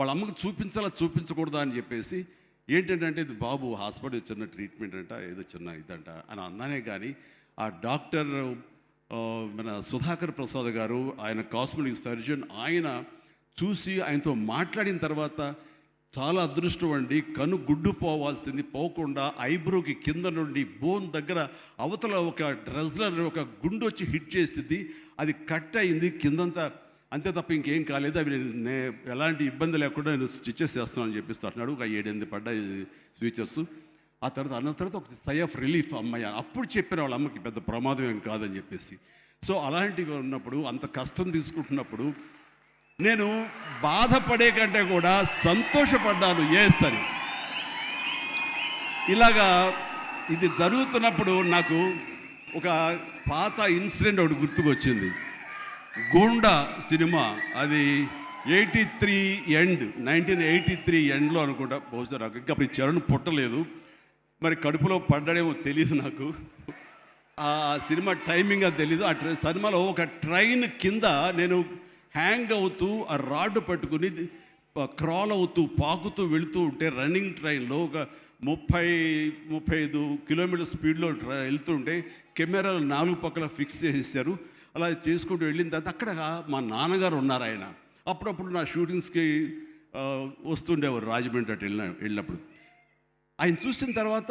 వాళ్ళ అమ్మకి చూపించకూడదా అని చెప్పేసి ఏంటంటే ఇది బాబు హాస్పిటల్ చిన్న ట్రీట్మెంట్ అంట, ఏదో చిన్న ఇదంట అని అన్నానే కానీ ఆ డాక్టర్ మన సుధాకర్ ప్రసాద్ గారు, ఆయన కాస్మెటిక్ సర్జన్, ఆయన చూసి ఆయనతో మాట్లాడిన తర్వాత చాలా అదృష్టం అండి, కను గుడ్డు పోవాల్సింది పోకుండా ఐబ్రోకి కింద నుండి బోన్ దగ్గర అవతల ఒక డ్రెస్లర్ ఒక గుండు వచ్చి హిట్ చేసింది, అది కట్ అయింది కిందంతా, అంతే తప్ప ఇంకేం కాలేదు, అవి ఎలాంటి ఇబ్బంది లేకుండా నేను స్టిచెస్ చేస్తున్నాను అని చెప్పేసి అంటున్నాడు. ఒక 7-8 పడ్డాయి ఫీచర్స్. ఆ తర్వాత అన్న తర్వాత ఒక సై ఆఫ్ రిలీఫ్ అమ్మాయి అప్పుడు చెప్పిన వాళ్ళ అమ్మకి పెద్ద ప్రమాదం ఏం కాదని చెప్పేసి. సో అలాంటివి ఉన్నప్పుడు, అంత కష్టం తీసుకుంటున్నప్పుడు నేను బాధపడే కంటే కూడా సంతోషపడ్డాను ఎస్ అని. ఇలాగా ఇది జరుగుతున్నప్పుడు నాకు ఒక పాత ఇన్సిడెంట్ ఒకటి గుర్తుకొచ్చింది. గూండా సినిమా, అది 1983 ఎండ్లో అనుకుంటా, బహుశా నాకు ఇంకా అప్పుడు చరణ్ పుట్టలేదు, మరి కడుపులో పడ్డాడేమో తెలియదు నాకు, ఆ సినిమా టైమింగ్ అది తెలీదు. ఆ సినిమాలో ఒక ట్రైన్ కింద నేను హ్యాంగ్ అవుతూ ఆ రాడ్డు పట్టుకుని క్రాల్ అవుతూ పాకుతూ వెళుతూ ఉంటే, రన్నింగ్ ట్రైన్లో ఒక 30-35 కిలోమీటర్ స్పీడ్లో వెళ్తూ ఉంటే కెమెరాలు 4 పక్కల ఫిక్స్ చేసేసారు. అలా చేసుకుంటూ వెళ్ళిన తర్వాత అక్కడ మా నాన్నగారు ఉన్నారు. ఆయన అప్పుడప్పుడు నా షూటింగ్స్కి వస్తుండేవారు రాజమండ్రి అటు వెళ్ళినప్పుడు. ఆయన చూసిన తర్వాత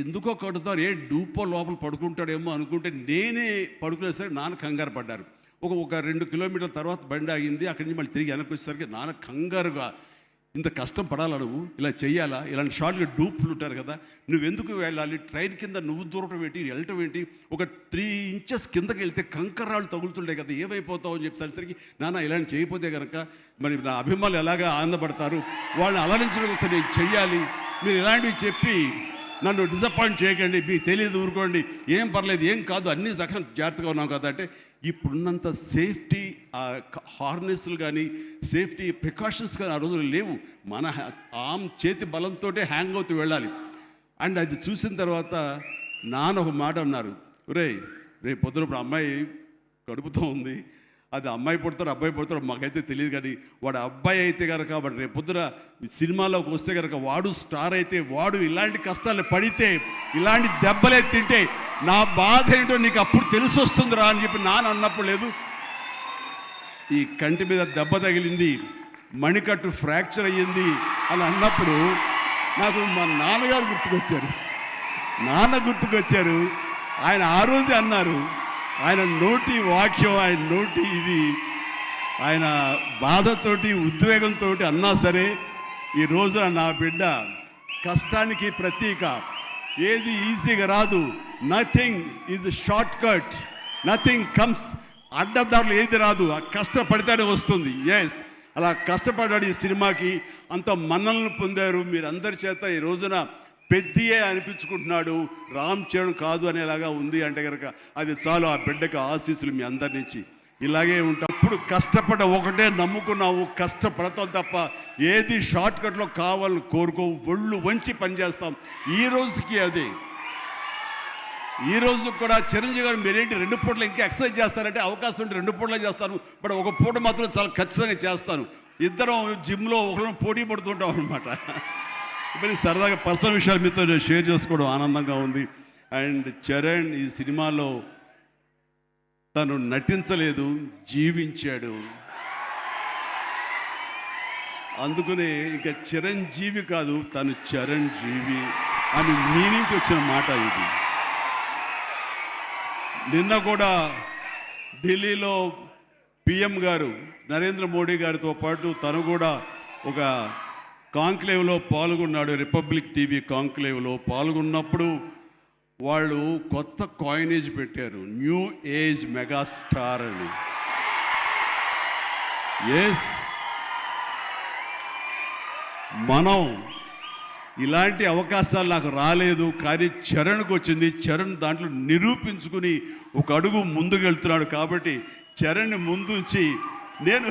ఎందుకో కడుతారు, డూపో లోపల పడుకుంటాడేమో అనుకుంటే నేనే పడుకునేసరికి నాన్న కంగారు పడ్డారు. ఒక 2 కిలోమీటర్ల తర్వాత బండి ఆగింది. అక్కడి నుంచి మళ్ళీ తిరిగి వెనక్కి వచ్చేసరికి నాన్న కంగారుగా, ఇంత కష్టం పడాలా నువ్వు, ఇలా చెయ్యాలా, ఇలాంటి షార్ట్గా డూప్లు ఉంటారు కదా, నువ్వెందుకు వెళ్ళాలి, ట్రైన్ కింద నువ్వు దూరటం ఏంటి, వెళ్ళటం ఏంటి, ఒక 3 ఇంచెస్ కిందకి వెళ్తే కంకర్రాళ్ళు తగులుతుండే కదా, ఏమైపోతావు అని చెప్పేసరికి, నాన్న ఇలాంటి చేయకపోతే కనుక మరి నా అభిమానులు ఎలాగా ఆనందపడతారు, వాళ్ళని అలరించడం కోసం నేను చెయ్యాలి, మీరు ఇలాంటివి చెప్పి నన్ను డిసప్పాయింట్ చేయకండి, మీకు తెలియదు, ఊరుకోండి, ఏం పర్లేదు, ఏం కాదు, అన్ని దగ్గర జాగ్రత్తగా ఉన్నాం కదా అంటే, ఇప్పుడున్నంత సేఫ్టీ హార్నెస్లు కానీ సేఫ్టీ ప్రికాషన్స్ కానీ ఆ రోజులు లేవు. మన చేతి బలంతో హ్యాంగ్ అవుతూ వెళ్ళాలి. అండ్ అది చూసిన తర్వాత నాన్న ఒక మాట అన్నారు, రేపు పొద్దున అమ్మాయి కడుపుతో ఉంది, అది అమ్మాయి పుడతారు అబ్బాయి పుడతారు మాకైతే తెలియదు, కానీ వాడు అబ్బాయి అయితే కనుక వాడు రేపు పొద్దున సినిమాలోకి వస్తే కనుక వాడు స్టార్ అయితే, వాడు ఇలాంటి కష్టాలు పడితే, ఇలాంటి దెబ్బలే తింటే నా బాధ ఏంటో నీకు అప్పుడు తెలిసి వస్తుందిరా అని చెప్పి నాన్న అన్నప్పుడు, లేదు ఈ కంటి మీద దెబ్బ తగిలింది, మణికట్టు ఫ్రాక్చర్ అయ్యింది అని అన్నప్పుడు నాకు మా నాన్నగారు గుర్తుకొచ్చారు. ఆయన ఆ రోజే అన్నారు, ఆయన నోటి వాక్యం, ఆయన నోటి ఇది, ఆయన బాధతోటి ఉద్వేగంతో అన్నా సరే, ఈ రోజున నా బిడ్డ కష్టానికి ప్రతీక, ఏది ఈజీగా రాదు, nothing is short cut, nothing comes, అడ్డదారులు ఏది రాదు, కష్టపడితేనే వస్తుంది. ఎస్, అలా కష్టపడ్డాడు. ఈ సినిమాకి అంత మన్నలను పొందారు మీరందరి చేత. ఈ రోజున పెద్దియే అనిపించుకుంటున్నాడు, రామ్ చరణ్ కాదు అనేలాగా ఉంది అంటే కనుక అది చాలు. ఆ బిడ్డకు ఆశీస్సులు మీ అందరి నుంచి ఇలాగే ఉంటాం. ఇప్పుడు కష్టపడ ఒకటే నమ్ముకున్నావు, కష్టపడతాం తప్ప ఏది షార్ట్ కట్లో కావాలని కోరుకోవు, ఒళ్ళు వంచి పనిచేస్తాం. ఈ రోజుకి అదే, ఈ రోజు కూడా చిరంజీవి గారు మీరేంటి 2 పూటలు ఇంకా ఎక్సర్సైజ్ చేస్తారంటే, అవకాశం ఉంటే 2 పూటలే చేస్తాను, బట్ ఒక పూట మాత్రం చాలా ఖచ్చితంగా చేస్తాను. ఇద్దరం జిమ్లో ఒకరిని పోటీ పడుతుంటాం అనమాట. మరి సరదాగా పర్సనల్ విషయాలు మీతో షేర్ చేసుకోవడం ఆనందంగా ఉంది. అండ్ చరణ్ ఈ సినిమాలో తను నటించలేదు, జీవించాడు. అందుకనే ఇంకా చిరంజీవి కాదు, తను చరణ్ జీవి అని మీ నుంచి వచ్చిన మాట ఇది. నిన్న కూడా ఢిల్లీలో పిఎం గారు నరేంద్ర మోడీ గారితో పాటు తను కూడా ఒక కాంక్లేవ్లో పాల్గొన్నాడు. రిపబ్లిక్ టీవీ కాంక్లేవ్లో పాల్గొన్నప్పుడు వాళ్ళు కొత్త కాయినేజ్ పెట్టారు, న్యూ ఏజ్ మెగాస్టార్ అని. ఎస్, మనం ఇలాంటి అవకాశాలు నాకు రాలేదు, కానీ చరణ్కి వచ్చింది. చరణ్ దాంట్లో నిరూపించుకుని ఒక అడుగు ముందుకు వెళ్తున్నాడు. కాబట్టి చరణ్ ముందుంచి నేను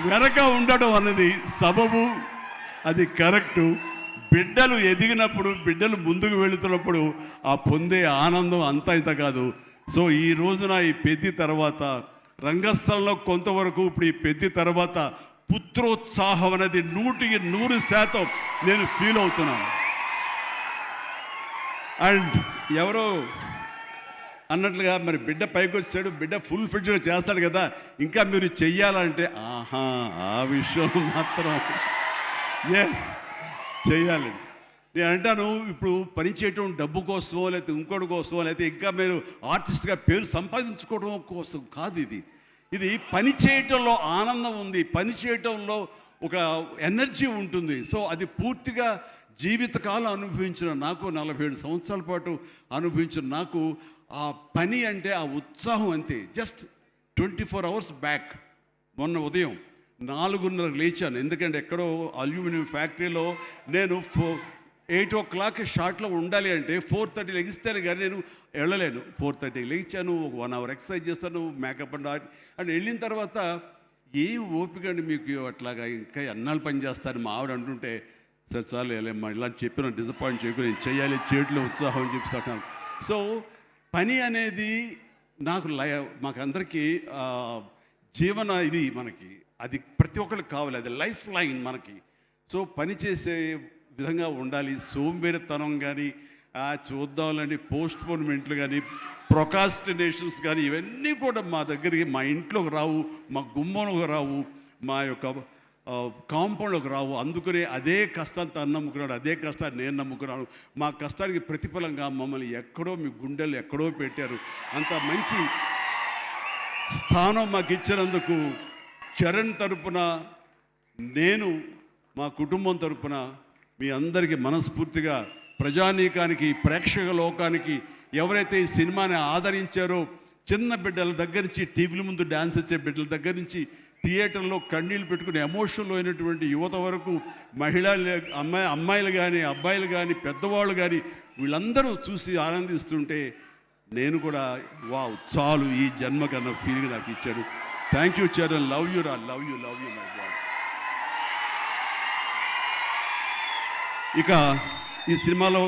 వెనక ఉండడం అన్నది సబబు, అది కరెక్టు. బిడ్డలు ఎదిగినప్పుడు, బిడ్డలు ముందుకు వెళుతున్నప్పుడు ఆ పొందే ఆనందం అంతా ఇంత కాదు. సో ఈ రోజున ఈ పెద్ద తర్వాత రంగస్థలంలో కొంతవరకు ఇప్పుడు ఈ పెద్ద తర్వాత పుత్రోత్సాహం అనేది 100% నేను ఫీల్ అవుతున్నాను. అండ్ ఎవరో అన్నట్లుగా మరి బిడ్డ పైకి వచ్చాడు, బిడ్డ ఫుల్ ఫిడ్గా చేస్తాడు కదా, ఇంకా మీరు చెయ్యాలంటే ఆహా ఆ విషయం మాత్రం ఎస్ చెయ్యాలి. నేను అంటాను, ఇప్పుడు పని చేయటం డబ్బు కోసమో లేకపోతే ఇంకోటి కోసమో లేకపోతే ఇంకా మీరు ఆర్టిస్ట్గా పేరు సంపాదించుకోవడం కోసం కాదు. ఇది పని చేయటంలో ఆనందం ఉంది, పని చేయటంలో ఒక ఎనర్జీ ఉంటుంది. సో అది పూర్తిగా జీవితకాలం అనుభవించిన నాకు, 47 సంవత్సరాల పాటు అనుభవించిన నాకు ఆ పని అంటే ఆ ఉత్సాహం అంతే. జస్ట్ 24 అవర్స్ బ్యాక్ మొన్న ఉదయం 4:30 లేచాను. ఎందుకంటే ఎక్కడో అల్యూమినియం ఫ్యాక్టరీలో నేను 8 o'clock షార్ట్లో ఉండాలి అంటే 4:30 లెగిస్తాను కానీ నేను వెళ్ళలేను. 4:30 లేచాను, ఒక 1 hour ఎక్సర్సైజ్ చేస్తాను, మేకప్ అండ్ వెళ్ళిన తర్వాత ఏం ఓపిక అండి మీకు అట్లాగా, ఇంకా ఎన్నాళ్ళు పని చేస్తారు మా ఆవిడ అంటుంటే, సరే చాలు వెళ్ళమ్మా ఇలాంటి చెప్పిన డిసప్పాయింట్ చేయకుండా నేను చేయాలి, చేయట్లో ఉత్సాహం అని చెప్పి. సో పని అనేది నాకు మాకందరికీ జీవన ఇది మనకి, అది ప్రతి ఒక్కరికి కావాలి, అది లైఫ్ లైన్ మనకి. సో పని చేసే విధంగా ఉండాలి. సోంబేరితనం కానీ చూద్దాంలని పోస్ట్పోన్మెంట్లు కానీ ప్రొకాస్టినేషన్స్ కానీ ఇవన్నీ కూడా మా దగ్గరికి, మా ఇంట్లోకి రావు, మా గుమ్మంలోకి రావు, మా యొక్క కాంపౌండ్లోకి రావు. అందుకనే అదే కష్టాన్ని తను నమ్ముకున్నాడు, అదే కష్టాన్ని నేను నమ్ముకున్నాను. మా కష్టానికి ప్రతిఫలంగా మమ్మల్ని ఎక్కడో మీ గుండెలు ఎక్కడో పెట్టారు. అంత మంచి స్థానం మాకు ఇచ్చినందుకు చరణ్ తరపున, నేను మా కుటుంబం తరపున మీ అందరికీ మనస్ఫూర్తిగా, ప్రజానీకానికి, ప్రేక్షక లోకానికి, ఎవరైతే ఈ సినిమాని ఆదరించారో, చిన్న బిడ్డల దగ్గర నుంచి, టీవీల ముందు డ్యాన్స్ వచ్చే బిడ్డల దగ్గర నుంచి, థియేటర్లో కన్నీళ్ళు పెట్టుకుని ఎమోషనల్ అయినటువంటి యువత వరకు, అమ్మాయిలు కానీ అబ్బాయిలు కానీ పెద్దవాళ్ళు కానీ వీళ్ళందరూ చూసి ఆనందిస్తుంటే నేను కూడా వావ్ చాలు ఈ జన్మ కన్నా ఫీలింగ్ నాకు ఇచ్చాడు. Thank you Charan, love you రా, లవ్ యూ మై గాడ్. ఇక ఈ సినిమాలో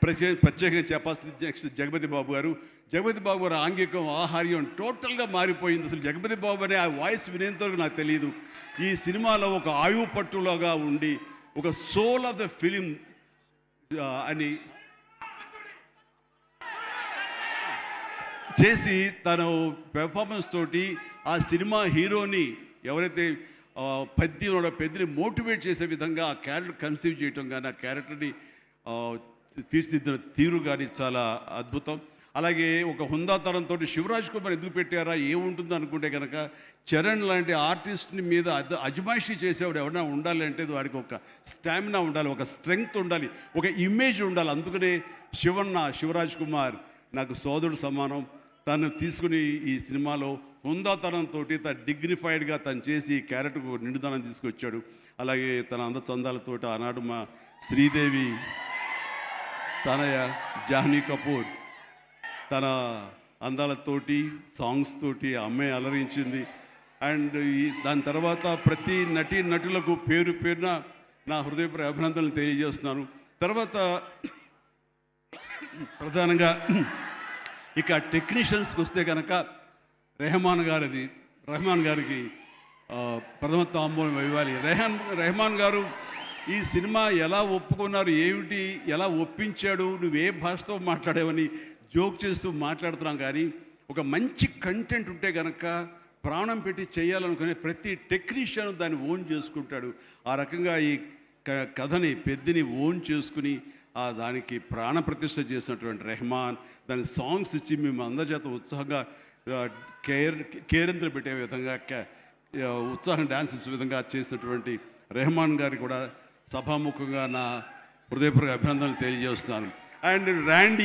ప్రత్యేకంగా చెప్పాల్సింది నెక్స్ట్ జగపతి బాబు గారు. జగపతి బాబు గారు ఆంగికం, ఆహార్యం టోటల్గా మారిపోయింది. అసలు జగపతి బాబు అనే ఆ వాయిస్ వినేంత వరకు నాకు తెలియదు. ఈ సినిమాలో ఒక ఆయువు పట్టులాగా ఉండి, ఒక సోల్ ఆఫ్ ద ఫిలిం అని చేసి తను పెర్ఫార్మెన్స్ తోటి ఆ సినిమా హీరోని, ఎవరైతే పెద్దని మోటివేట్ చేసే విధంగా ఆ క్యారెక్టర్ కన్సీవ్ చేయటం కానీ, ఆ క్యారెక్టర్ని తీర్చిదిద్దిన తీరు కానీ చాలా అద్భుతం. అలాగే ఒక హుందాతనంతో శివరాజ్ కుమార్ ఎందుకు పెట్టారా, ఏముంటుందో అనుకుంటే కనుక, చరణ్ లాంటి ఆర్టిస్ట్ని మీద అజమాయిషీ చేసేవాడు ఎవరైనా ఉండాలి అంటే వాడికి ఒక స్టామినా ఉండాలి, ఒక స్ట్రెంగ్త్ ఉండాలి, ఒక ఇమేజ్ ఉండాలి. అందుకనే శివరాజ్ కుమార్ నాకు సోదరుడు సమానం. తను తీసుకుని ఈ సినిమాలో హుందాతనంతో తను డిగ్నిఫైడ్గా తను చేసి క్యారెక్టర్కు నిండుదనం తీసుకొచ్చాడు. అలాగే తన అందచందాలతో ఆనాడు మా శ్రీదేవి తనయ జాహ్నవి కపూర్ తన అందాలతోటి, సాంగ్స్ తోటి అమ్మాయి అలరించింది. అండ్ దాని తర్వాత ప్రతి నటులకు పేరున నా హృదయపూర్వక అభినందనలు తెలియజేస్తున్నాను. తర్వాత ప్రధానంగా ఇక టెక్నీషియన్స్కి వస్తే కనుక రెహమాన్ గారికి ప్రథమ తాంబూలం ఇవ్వాలి. రెహమాన్ గారు ఈ సినిమా ఎలా ఒప్పుకున్నారు, ఏమిటి, ఎలా ఒప్పించాడు, నువ్వే భాషతో మాట్లాడావని జోక్ చేస్తూ మాట్లాడుతున్నాం. కానీ ఒక మంచి కంటెంట్ ఉంటే కనుక ప్రాణం పెట్టి చేయాలనుకునే ప్రతి టెక్నీషియన్ దాన్ని ఓన్ చేసుకుంటాడు. ఆ రకంగా ఈ కథని పెద్దని ఓన్ చేసుకుని దానికి ప్రాణప్రతిష్ఠ చేసినటువంటి రెహమాన్, దాని సాంగ్స్ ఇచ్చి మేము అందరి చేత ఉత్సాహంగా కేరింతలు పెట్టే విధంగా, ఉత్సాహం డ్యాన్స్ ఇచ్చే విధంగా చేసినటువంటి రెహమాన్ గారికి కూడా సభాముఖంగా నా హృదయపూర్వక అభినందనలు తెలియజేస్తున్నాను. అండ్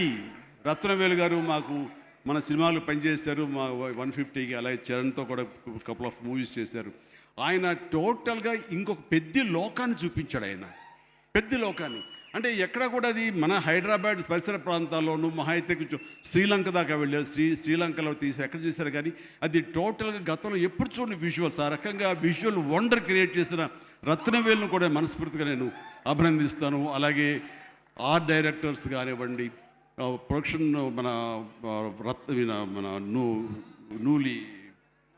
రత్నవేలు గారు మాకు మన సినిమాలు పనిచేశారు, మా 150కి, అలాగే చరణ్తో కూడా కపుల్ ఆఫ్ మూవీస్ చేశారు. ఆయన టోటల్గా ఇంకొక పెద్ద లోకాన్ని చూపించాడు. ఆయన పెద్ద లోకాన్ని అంటే ఎక్కడ కూడా అది మన హైదరాబాద్ పరిసర ప్రాంతాల్లోనూ మహా అయితే కొంచెం శ్రీలంక దాకా వెళ్ళారు, శ్రీలంకలో తీసి ఎక్కడ చేశారు. కానీ అది టోటల్గా గతంలో ఎప్పుడు చూడని విజువల్స్, ఆ రకంగా విజువల్ వండర్ క్రియేట్ చేసిన రత్నవేలును కూడా మనస్ఫూర్తిగా నేను అభినందిస్తాను. అలాగే ఆర్ట్ డైరెక్టర్స్ కానివ్వండి, ప్రొడక్షన్ మన నూలి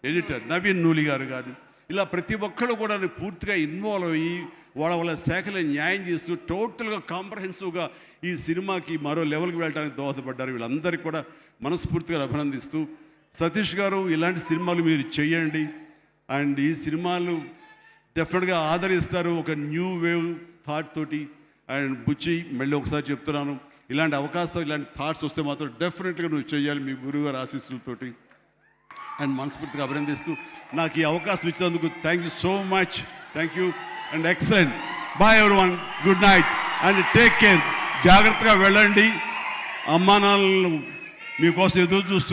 ఎడిటర్ నవీన్ నూలి గారు కానీ ఇలా ప్రతి ఒక్కరు కూడా పూర్తిగా ఇన్వాల్వ్ అయ్యి వాళ్ళ శాఖలో న్యాయం చేస్తూ టోటల్గా కాంప్రహెన్సివ్గా ఈ సినిమాకి మరో లెవెల్కి వెళ్ళడానికి దోహదపడ్డారు. వీళ్ళందరికీ కూడా మనస్ఫూర్తిగా అభినందిస్తూ, సతీష్ గారు ఇలాంటి సినిమాలు మీరు చేయండి అండ్ ఈ సినిమాలు డెఫినెట్గా ఆదరిస్తారు ఒక న్యూ వేవ్ థాట్ తోటి. అండ్ బుచ్చి మళ్ళీ ఒకసారి చెప్తున్నాను, ఇలాంటి అవకాశాలు ఇలాంటి థాట్స్ వస్తే మాత్రం డెఫినెట్గా నువ్వు చేయాలి మీ గురువు గారి ఆశీస్సులతోటి. అండ్ మనస్ఫూర్తిగా అభినందిస్తూ నాకు ఈ అవకాశం ఇచ్చినందుకు thank you so much. Thank you and excellent. Bye everyone, good night and take care. జాగ్రత్తగా వెళ్ళండి. అమ్మా నాన్నలు మీకోసం ఎదురు చూస్తూ